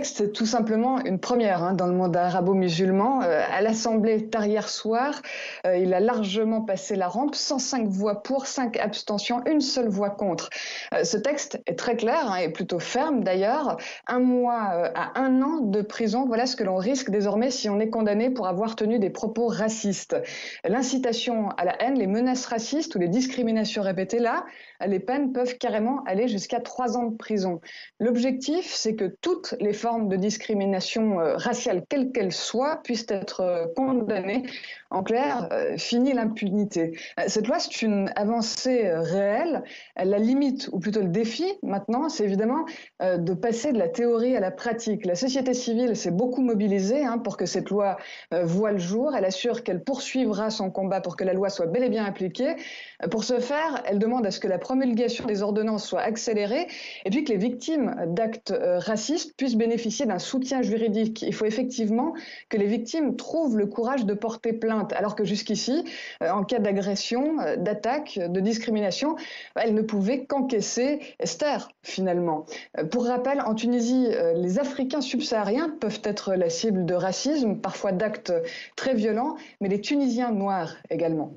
texte, c'est tout simplement une première dans le monde arabo-musulman. À l'Assemblée tard hier soir, il a largement passé la rampe, 105 voix pour, 5 abstentions, une seule voix contre. Ce texte est très clair et plutôt ferme d'ailleurs. 1 mois à 1 an de prison, voilà ce que l'on risque désormais si on est condamné pour avoir tenu des propos racistes. L'incitation à la haine, les menaces racistes ou les discriminations répétées, là, les peines peuvent carrément aller jusqu'à 3 ans de prison. L'objectif, c'est que toutes les formes de discrimination raciale, quelles qu'elles soient, puissent être condamnées. En clair, fini l'impunité. Cette loi, c'est une avancée réelle. La limite, ou plutôt le défi maintenant, c'est évidemment de passer de la théorie à la pratique. La société civile s'est beaucoup mobilisée pour que cette loi voie le jour. Elle assure qu'elle poursuivra son combat pour que la loi soit bel et bien appliquée. Pour ce faire, elle demande à ce que la promulgation des ordonnances soit accélérée et puis que les victimes d'actes racistes puissent bénéficier d'un soutien juridique. Il faut effectivement que les victimes trouvent le courage de porter plainte, alors que jusqu'ici, en cas d'agression, d'attaque, de discrimination, elles ne pouvaient qu'encaisser et se taire, finalement. Pour rappel, en Tunisie, les Africains subsahariens peuvent être la cible de racisme, parfois d'actes très violents, mais les Tunisiens noirs également.